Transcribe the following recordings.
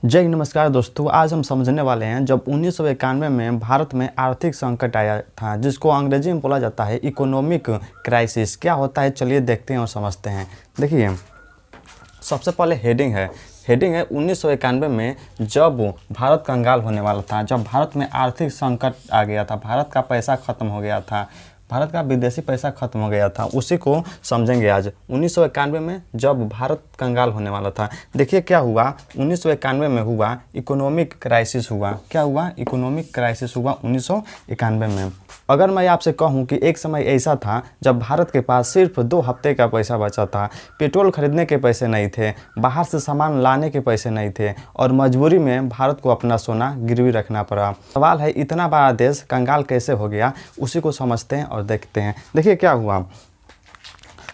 जय नमस्कार दोस्तों, आज हम समझने वाले हैं जब 1991 में भारत में आर्थिक संकट आया था जिसको अंग्रेजी में बोला जाता है इकोनॉमिक क्राइसिस। क्या होता है चलिए देखते हैं और समझते हैं। देखिए सबसे पहले हेडिंग है 1991 में जब भारत कंगाल होने वाला था, जब भारत में आर्थिक संकट आ गया था, भारत का पैसा ख़त्म हो गया था, भारत का विदेशी पैसा खत्म हो गया था, उसी को समझेंगे आज। 1991 में जब भारत कंगाल होने वाला था, देखिए क्या हुआ 1991 में हुआ इकोनॉमिक क्राइसिस हुआ। क्या हुआ? इकोनॉमिक क्राइसिस हुआ 1991 में। अगर मैं आपसे कहूं कि एक समय ऐसा था जब भारत के पास सिर्फ 2 हफ्ते का पैसा बचा था, पेट्रोल खरीदने के पैसे नहीं थे, बाहर से सामान लाने के पैसे नहीं थे और मजबूरी में भारत को अपना सोना गिरवी रखना पड़ा। सवाल है इतना बड़ा देश कंगाल कैसे हो गया, उसी को समझते हैं और देखते हैं। देखिए क्या हुआ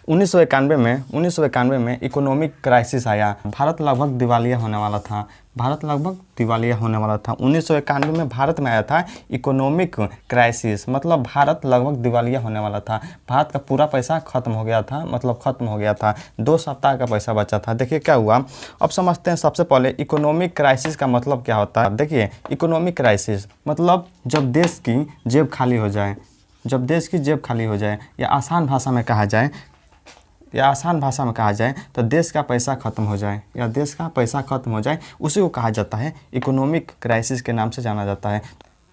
1991 में इकोनॉमिक क्राइसिस आया। भारत लगभग दिवालिया होने वाला था। 1991 में भारत में आया था इकोनॉमिक क्राइसिस, मतलब भारत लगभग दिवालिया होने वाला था। भारत का पूरा पैसा खत्म हो गया था, मतलब खत्म हो गया था। 2 सप्ताह का पैसा बचा था। देखिए क्या हुआ, अब समझते हैं। सबसे पहले इकोनॉमिक क्राइसिस का मतलब क्या होता है। देखिए इकोनॉमिक क्राइसिस मतलब जब देश की जेब खाली हो जाए, या आसान भाषा में कहा जाए तो देश का पैसा ख़त्म हो जाए, उसी को कहा जाता है इकोनॉमिक क्राइसिस के नाम से जाना जाता है।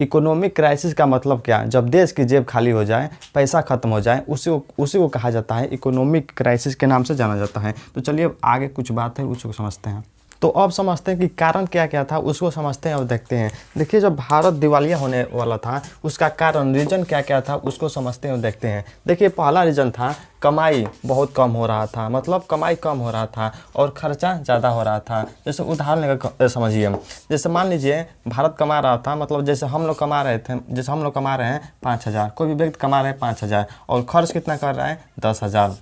इकोनॉमिक क्राइसिस का मतलब क्या? जब देश की जेब खाली हो जाए, पैसा ख़त्म हो जाए, उसी को कहा जाता है इकोनॉमिक क्राइसिस के नाम से जाना जाता है। तो चलिए अब आगे कुछ बात है उसको समझते हैं। तो अब समझते हैं कि कारण क्या क्या था, उसको समझते हैं और देखते हैं। देखिए जब भारत दिवालिया होने वाला था उसका कारण, रीज़न क्या क्या था, उसको समझते हैं और देखते हैं। देखिए पहला रीज़न था कमाई बहुत कम हो रहा था, मतलब कमाई कम हो रहा था और खर्चा ज़्यादा हो रहा था। जैसे उदाहरण का समझिए, जैसे मान लीजिए भारत कमा रहा था, मतलब जैसे हम लोग कमा रहे हैं 5,000, कोई भी व्यक्ति कमा रहे हैं 5,000 और खर्च कितना कर रहा है 10,000।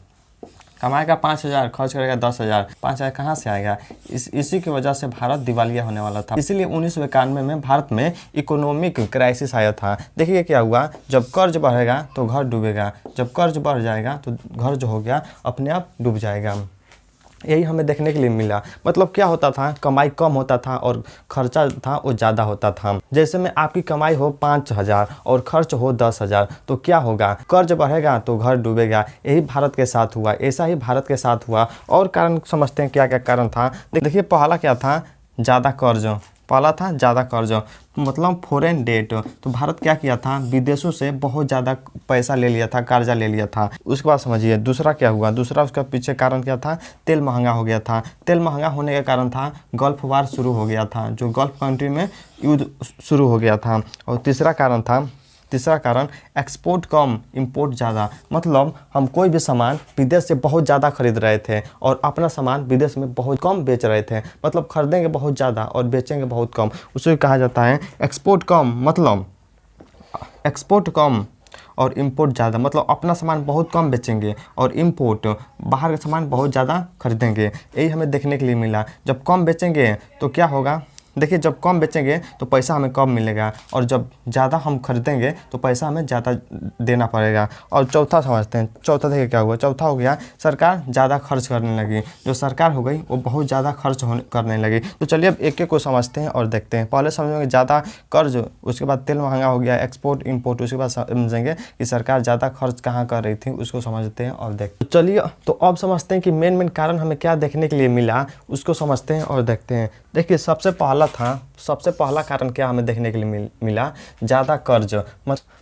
कमाएगा 5,000, खर्च करेगा 10,000, 5,000 कहाँ से आएगा? इसी की वजह से भारत दिवालिया होने वाला था। इसीलिए 1991 में भारत में इकोनॉमिक क्राइसिस आया था। देखिए क्या हुआ, जब कर्ज बढ़ेगा तो घर डूबेगा, जब कर्ज बढ़ जाएगा तो घर जो हो गया अपने आप डूब जाएगा। यही हमें देखने के लिए मिला। मतलब क्या होता था, कमाई कम होता था और खर्चा था वो ज़्यादा होता था। जैसे में आपकी कमाई हो 5,000 और खर्च हो 10,000 तो क्या होगा? कर्ज बढ़ेगा तो घर डूबेगा। यही भारत के साथ हुआ, ऐसा ही भारत के साथ हुआ। और कारण समझते हैं क्या क्या कारण था। देखिए पहला क्या था, ज़्यादा कर्ज, मतलब फॉरेन डेट। तो भारत क्या किया था, विदेशों से बहुत ज़्यादा पैसा ले लिया था, कर्जा ले लिया था। उसके बाद समझिए दूसरा क्या हुआ, दूसरा उसका पीछे कारण क्या था, तेल महंगा हो गया था। तेल महंगा होने का कारण था गल्फ वार शुरू हो गया था, जो गल्फ कंट्री में युद्ध शुरू हो गया था। और तीसरा कारण एक्सपोर्ट कम इंपोर्ट ज़्यादा, मतलब हम कोई भी सामान विदेश से बहुत ज़्यादा खरीद रहे थे और अपना सामान विदेश में बहुत कम बेच रहे थे। मतलब खरीदेंगे बहुत ज़्यादा और बेचेंगे बहुत कम, उसे कहा जाता है एक्सपोर्ट कम। मतलब एक्सपोर्ट कम और इंपोर्ट ज़्यादा, मतलब अपना सामान बहुत कम बेचेंगे और इंपोर्ट बाहर का सामान बहुत ज़्यादा खरीदेंगे। यही हमें देखने के लिए मिला। जब कम बेचेंगे तो क्या होगा, देखिए जब कम बेचेंगे तो पैसा हमें कम मिलेगा और जब ज़्यादा हम खरीदेंगे तो पैसा हमें ज़्यादा देना पड़ेगा। और चौथा समझते हैं, चौथा देखिए क्या हुआ, चौथा हो गया सरकार ज़्यादा खर्च करने लगी। जो सरकार हो गई वो बहुत ज़्यादा खर्च करने लगी। तो चलिए अब एक एक को समझते हैं और देखते हैं। पहले समझेंगे ज़्यादा कर्ज, उसके बाद तेल महंगा हो गया, एक्सपोर्ट इंपोर्ट, उसके बाद समझेंगे कि सरकार ज़्यादा खर्च कहाँ कर रही थी, उसको समझते हैं और देखते हैं। चलिए तो अब समझते हैं कि मेन कारण हमें क्या देखने के लिए मिला, उसको समझते हैं और देखते हैं। देखिए सबसे पहला कारण क्या हमें देखने के लिए मिला, ज़्यादा कर्ज।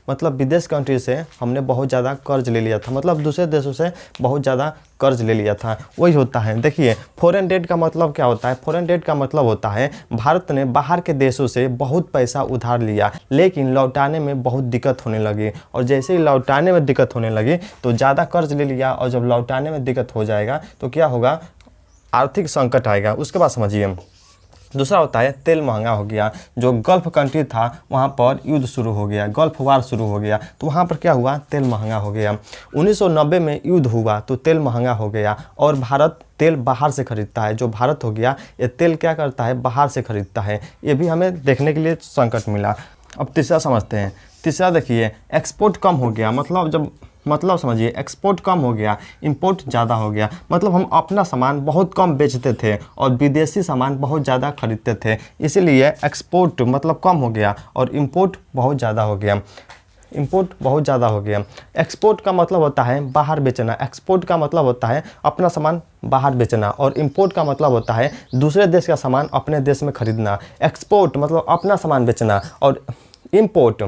मतलब विदेश कंट्री से हमने बहुत ज़्यादा कर्ज ले लिया था, मतलब दूसरे देशों से बहुत ज़्यादा कर्ज ले लिया था। वही होता है। देखिए फॉरेन डेट का मतलब क्या होता है, फॉरेन डेट का मतलब होता है भारत ने बाहर के देशों से बहुत पैसा उधार लिया, लेकिन लौटाने में बहुत दिक्कत होने लगी। और जैसे ही लौटाने में दिक्कत होने लगी तो ज़्यादा कर्ज ले लिया और जब लौटाने में दिक्कत हो जाएगा तो क्या होगा, आर्थिक संकट आएगा। उसके बाद समझिए दूसरा होता है तेल महंगा हो गया। जो गल्फ कंट्री था वहाँ पर युद्ध शुरू हो गया, गल्फ वार शुरू हो गया, तो वहाँ पर क्या हुआ, तेल महंगा हो गया। 1990 में युद्ध हुआ तो तेल महंगा हो गया और भारत तेल बाहर से खरीदता है। जो भारत हो गया ये तेल क्या करता है, बाहर से खरीदता है। ये भी हमें देखने के लिए संकट मिला। अब तीसरा समझते हैं। तीसरा देखिए एक्सपोर्ट कम हो गया, मतलब जब मतलब समझिए एक्सपोर्ट कम हो गया, इंपोर्ट ज़्यादा हो गया। मतलब हम अपना सामान बहुत कम बेचते थे और विदेशी सामान बहुत ज़्यादा खरीदते थे, इसीलिए एक्सपोर्ट मतलब कम हो गया और इंपोर्ट बहुत ज़्यादा हो गया। इंपोर्ट बहुत ज़्यादा हो गया। एक्सपोर्ट का मतलब होता है बाहर बेचना, एक्सपोर्ट का मतलब होता है अपना सामान बाहर बेचना, और इंपोर्ट का मतलब होता है दूसरे देश का सामान अपने देश में खरीदना। एक्सपोर्ट मतलब अपना सामान बेचना और इंपोर्ट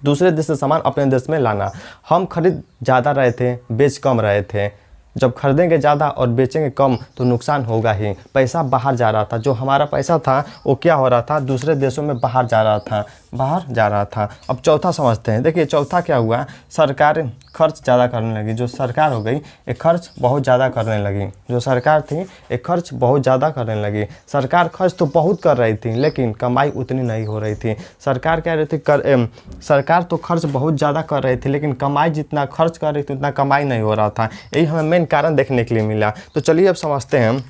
दूसरे देश से सामान अपने देश में लाना। हम खरीद ज़्यादा रहे थे, बेच कम रहे थे। जब खरीदेंगे ज़्यादा और बेचेंगे कम तो नुकसान होगा ही। पैसा बाहर जा रहा था, जो हमारा पैसा था वो क्या हो रहा था, दूसरे देशों में बाहर जा रहा था, बाहर जा रहा था। अब चौथा समझते हैं। देखिए चौथा क्या हुआ, सरकार खर्च ज़्यादा करने लगी। जो सरकार हो गई एक खर्च बहुत ज़्यादा करने लगी। जो सरकार थी एक खर्च बहुत ज़्यादा करने लगी। सरकार खर्च तो बहुत कर रही थी लेकिन कमाई उतनी नहीं हो रही थी। सरकार कह रही थी सरकार तो खर्च बहुत ज़्यादा कर रही थी लेकिन कमाई जितना खर्च कर रही थी उतना कमाई नहीं हो रहा था। यही हमें मेन कारण देखने के लिए मिला। तो चलिए अब समझते हैं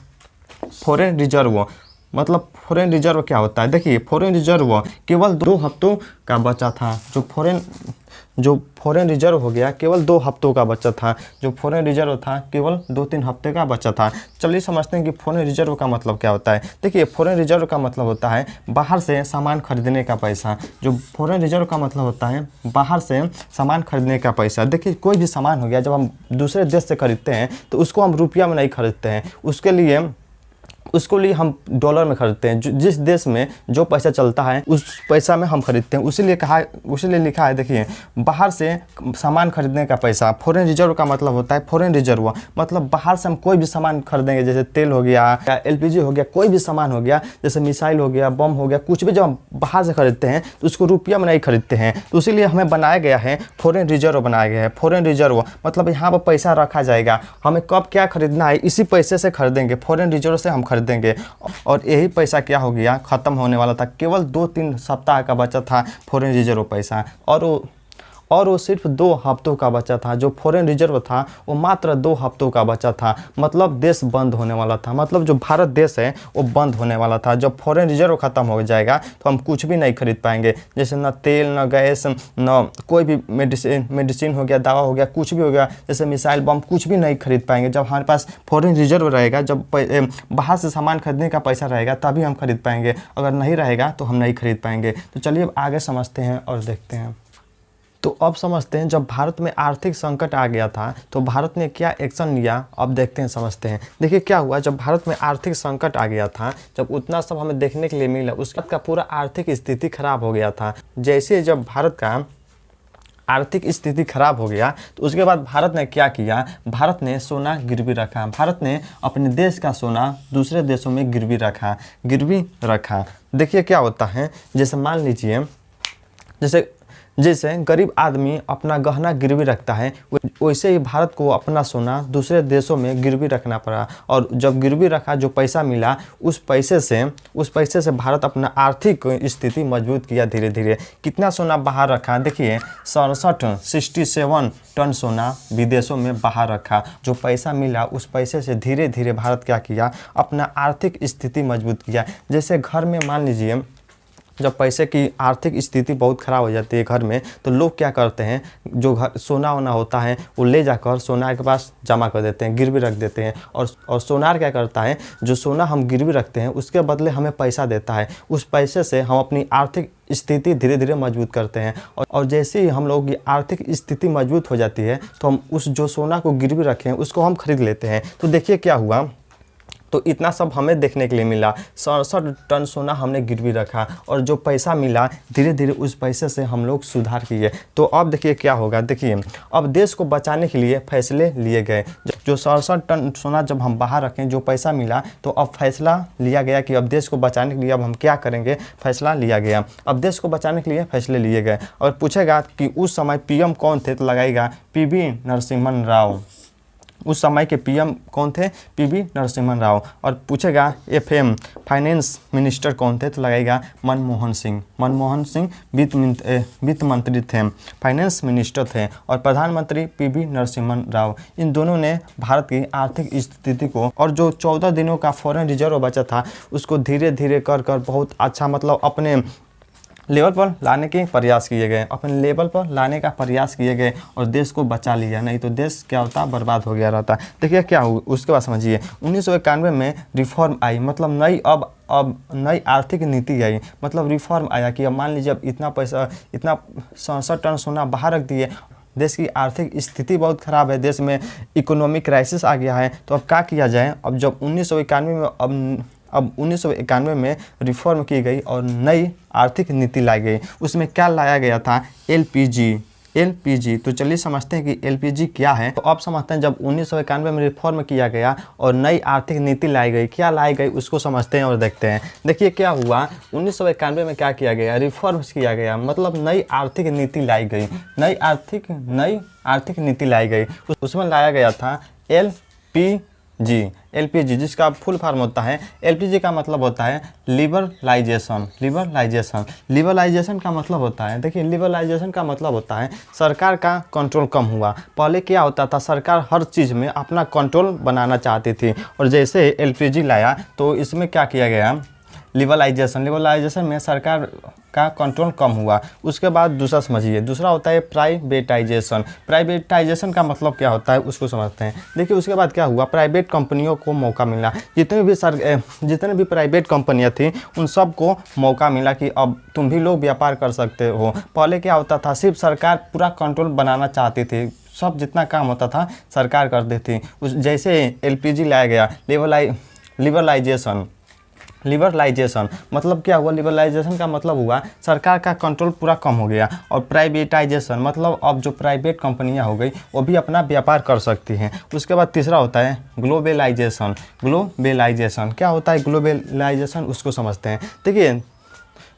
फॉरेन रिजर्व। मतलब फॉरेन रिजर्व क्या होता है। देखिए फॉरेन रिजर्व केवल 2 हफ्तों का बचा था। जो फॉरेन रिजर्व हो गया केवल 2 हफ्तों का बचा था। जो फॉरेन रिजर्व था केवल 2-3 हफ्ते का बचा था। चलिए समझते हैं कि फॉरेन रिजर्व का मतलब क्या होता है। देखिए फॉरेन रिजर्व का मतलब होता है बाहर से सामान खरीदने का पैसा। जो फॉरेन रिजर्व का मतलब होता है बाहर से सामान खरीदने का पैसा। देखिए कोई भी सामान हो गया, जब हम दूसरे देश से खरीदते हैं तो उसको हम रुपया में नहीं खरीदते हैं, उसके लिए हम डॉलर में खरीदते हैं। जिस देश में जो पैसा चलता है उस पैसा में हम खरीदते हैं। उसीलिए लिखा है, देखिए बाहर से सामान खरीदने का पैसा। फॉरेन रिजर्व का मतलब होता है फॉरेन रिजर्व मतलब बाहर से हम कोई भी सामान खरीदेंगे, जैसे तेल हो गया या LPG हो गया, कोई भी सामान हो गया, जैसे मिसाइल हो गया, बम हो गया, कुछ भी जब हम बाहर से खरीदते हैं तो उसको रुपया में नहीं खरीदते हैं। तो इसीलिए हमें बनाया गया है फॉरेन रिजर्व बनाया गया है। फॉरेन रिजर्व मतलब यहाँ पर पैसा रखा जाएगा, हमें कब क्या खरीदना है इसी पैसे से खरीदेंगे, फॉरेन रिजर्व से हम खरीदेंगे। और यही पैसा क्या हो गया, ख़त्म होने वाला था। केवल 2-3 सप्ताह का बचा था फॉरेन रिजर्व पैसा, और वो सिर्फ 2 हफ्तों का बचा था। जो फॉरेन रिजर्व था वो मात्र 2 हफ्तों का बचा था। मतलब देश बंद होने वाला था। मतलब जो भारत देश है वो बंद होने वाला था। जब फॉरेन रिजर्व ख़त्म हो जाएगा तो हम कुछ भी नहीं खरीद पाएंगे, जैसे ना तेल, ना गैस, ना कोई भी मेडिसिन हो गया, दवा हो गया, कुछ भी हो गया, जैसे मिसाइल, बम, कुछ भी नहीं खरीद पाएंगे। जब हमारे पास फॉरेन रिजर्व रहेगा, जब बाहर से सामान खरीदने का पैसा रहेगा तभी हम खरीद पाएंगे, अगर नहीं रहेगा तो हम नहीं खरीद पाएंगे। तो चलिए अब आगे समझते हैं और देखते हैं। तो अब समझते हैं जब भारत में आर्थिक संकट आ गया था तो भारत ने क्या एक्शन लिया, अब देखते हैं, समझते हैं। देखिए क्या हुआ, जब भारत में आर्थिक संकट आ गया था, जब उतना सब हमें देखने के लिए मिला, उसके बाद का पूरा आर्थिक स्थिति खराब हो गया था। जैसे जब भारत का आर्थिक स्थिति खराब हो गया तो उसके बाद भारत ने क्या किया, भारत ने सोना गिरवी रखा। भारत ने अपने देश का सोना दूसरे देशों में गिरवी रखा। देखिए क्या होता है, जैसे मान लीजिए जैसे गरीब आदमी अपना गहना गिरवी रखता है, वैसे ही भारत को अपना सोना दूसरे देशों में गिरवी रखना पड़ा। और जब गिरवी रखा, जो पैसा मिला, उस पैसे से भारत अपना आर्थिक स्थिति मजबूत किया धीरे धीरे। कितना सोना बाहर रखा, देखिए 67 टन सोना विदेशों में बाहर रखा। जो पैसा मिला उस पैसे से धीरे धीरे भारत क्या किया, अपना आर्थिक स्थिति मजबूत किया। जैसे घर में मान लीजिए जब पैसे की आर्थिक स्थिति बहुत ख़राब हो जाती है घर में, तो लोग क्या करते हैं, जो घर सोना वोना होता है वो ले जाकर सोनार के पास जमा कर देते हैं, गिरवी रख देते हैं। और सोनार क्या करता है, जो सोना हम गिरवी रखते हैं उसके बदले हमें पैसा देता है। उस पैसे से हम अपनी आर्थिक स्थिति धीरे धीरे मजबूत करते हैं। और जैसे ही हम लोगों की आर्थिक स्थिति मजबूत हो जाती है तो हम उस जो सोना को गिरवी रखे हैं उसको हम खरीद लेते हैं। तो देखिए क्या हुआ, तो इतना सब हमें देखने के लिए मिला। 67 टन सोना हमने गिरवी रखा और जो पैसा मिला धीरे धीरे उस पैसे से हम लोग सुधार किए। तो अब देखिए क्या होगा, देखिए अब देश को बचाने के लिए फैसले लिए गए। जो 67 टन सोना जब हम बाहर रखें, जो पैसा मिला, तो अब फैसला लिया गया कि अब देश को बचाने के लिए अब हम क्या करेंगे, फैसला लिया गया। अब देश को बचाने के लिए फैसले लिए गए। और पूछेगा कि उस समय PM कौन थे, तो लगाएगा PV नरसिम्हा राव। उस समय के PM कौन थे, PV नरसिम्हा राव। और पूछेगा FM फाइनेंस मिनिस्टर कौन थे, तो लगेगा मनमोहन सिंह वित्त मंत्री थे, फाइनेंस मिनिस्टर थे। और प्रधानमंत्री PV नरसिम्हा राव। इन दोनों ने भारत की आर्थिक स्थिति को, और जो 14 दिनों का फॉरेन रिजर्व बचा था उसको धीरे धीरे कर बहुत अच्छा, मतलब लेवल पर लाने के प्रयास किए गए, अपने लेवल पर लाने का प्रयास किए गए और देश को बचा लिया, नहीं तो देश क्या होता, बर्बाद हो गया रहता। देखिए क्या हुआ उसके बाद समझिए। 1991 में रिफॉर्म आई, मतलब नई अब नई आर्थिक नीति आई, मतलब रिफॉर्म आया कि अब मान लीजिए अब इतना पैसा, इतना 67 टन सोना बाहर रख दिए, देश की आर्थिक स्थिति बहुत ख़राब है, देश में इकोनॉमिक क्राइसिस आ गया है, तो अब क्या किया जाए। अब जब 1991 में अब 1991 में रिफॉर्म की गई और नई आर्थिक नीति लाई गई। उसमें क्या लाया गया था, एलपीजी। तो चलिए समझते हैं कि एलपीजी क्या है। तो अब समझते हैं जब 1991 में रिफॉर्म किया गया और नई आर्थिक नीति लाई गई, क्या लाई गई उसको समझते हैं और देखते हैं। देखिए क्या हुआ, 1991 में क्या किया गया, रिफॉर्म्स किया गया, मतलब नई आर्थिक नीति लाई गई, नई आर्थिक नीति लाई गई। उसमें लाया गया था एलपीजी, जिसका फुल फॉर्म होता है, एलपीजी का मतलब होता है लिबरलाइजेशन। लिबरलाइजेशन का मतलब होता है, देखिए लिबरलाइजेशन का मतलब होता है सरकार का कंट्रोल कम हुआ। पहले क्या होता था, सरकार हर चीज़ में अपना कंट्रोल बनाना चाहती थी, और जैसे एलपीजी लाया तो इसमें क्या किया गया, लिबरलाइजेशन में सरकार का कंट्रोल कम हुआ। उसके बाद दूसरा समझिए, दूसरा होता है प्राइवेटाइजेशन का मतलब क्या होता है उसको समझते हैं। देखिए उसके बाद क्या हुआ, प्राइवेट कंपनियों को मौका मिला, जितने भी प्राइवेट कंपनियां थी उन सबको मौका मिला कि अब तुम भी लोग व्यापार कर सकते हो। पहले क्या होता था, सिर्फ सरकार पूरा कंट्रोल बनाना चाहती थी, सब जितना काम होता था सरकार कर देती। जैसे एलपीजी लाया गया, लिबरलाइजेशन मतलब क्या हुआ, लिबरलाइजेशन का मतलब हुआ सरकार का कंट्रोल पूरा कम हो गया, और प्राइवेटाइजेशन मतलब अब जो प्राइवेट कंपनियां हो गई वो भी अपना व्यापार कर सकती हैं। उसके बाद तीसरा होता है ग्लोबलाइजेशन क्या होता है ग्लोबलाइजेशन उसको समझते हैं। देखिए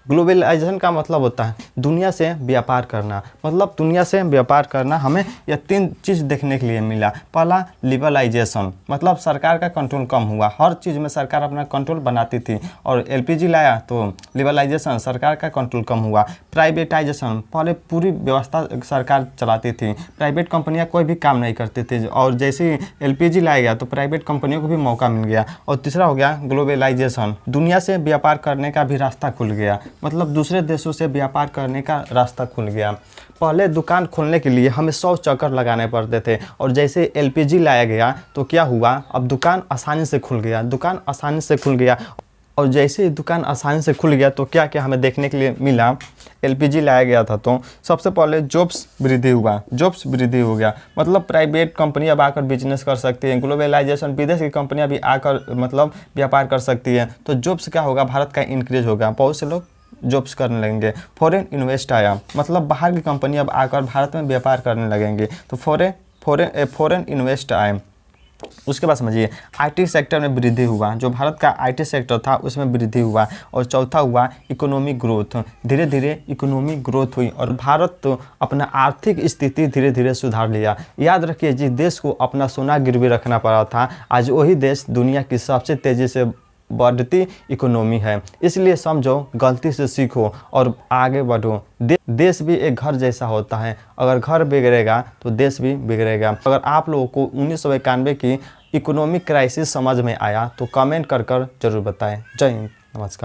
ग्लोबलाइजेशन का मतलब होता है दुनिया से व्यापार करना, मतलब दुनिया से व्यापार करना। हमें यह 3 चीज़ देखने के लिए मिला। पहला लिबरलाइजेशन, मतलब सरकार का कंट्रोल कम हुआ, हर चीज़ में सरकार अपना कंट्रोल बनाती थी, और एलपीजी लाया तो लिबरलाइजेशन, सरकार का कंट्रोल कम हुआ। प्राइवेटाइजेशन, पहले पूरी व्यवस्था सरकार चलाती थी, प्राइवेट कंपनियां कोई भी काम नहीं करती थी, और जैसे ही एलपीजी लाया गया तो प्राइवेट कंपनियों को भी मौका मिल गया। और तीसरा हो गया ग्लोबलाइजेशन, दुनिया से व्यापार करने का भी रास्ता खुल गया, मतलब दूसरे देशों से व्यापार करने का रास्ता खुल गया। पहले दुकान खोलने के लिए हमें 100 चक्कर लगाने पड़ते थे, और जैसे एलपीजी लाया गया तो क्या हुआ, अब दुकान आसानी से खुल गया। और जैसे ही दुकान आसानी से खुल गया तो क्या क्या हमें देखने के लिए मिला, एलपीजी लाया गया था तो सबसे पहले जॉब्स वृद्धि हो गया, मतलब प्राइवेट कंपनी अब आकर बिजनेस कर सकती हैं। ग्लोबलाइजेशन, विदेश की कंपनियां भी आकर मतलब व्यापार कर सकती हैं, तो जॉब्स क्या होगा, भारत का इंक्रीज होगा, बहुत से लोग जॉब्स करने लगेंगे। फॉरेन इन्वेस्ट आया, मतलब बाहर की कंपनी अब आकर भारत में व्यापार करने लगेंगे, तो फॉरेन इन्वेस्ट आए। उसके बाद समझिए आईटी सेक्टर में वृद्धि हुआ, जो भारत का आईटी सेक्टर था उसमें वृद्धि हुआ। और चौथा हुआ इकोनॉमिक ग्रोथ, धीरे धीरे इकोनॉमिक ग्रोथ हुई और भारत तो अपना आर्थिक स्थिति धीरे धीरे सुधार लिया। याद रखिए जिस देश को अपना सोना गिरवी रखना पड़ा था, आज वही देश दुनिया की सबसे तेज़ी से बढ़ती इकोनॉमी है। इसलिए समझो, गलती से सीखो और आगे बढ़ो। देश भी एक घर जैसा होता है, अगर घर बिगड़ेगा तो देश भी बिगड़ेगा। अगर आप लोगों को 1991 की इकोनॉमिक क्राइसिस समझ में आया तो कमेंट कर जरूर बताएं। जय हिंद, नमस्कार।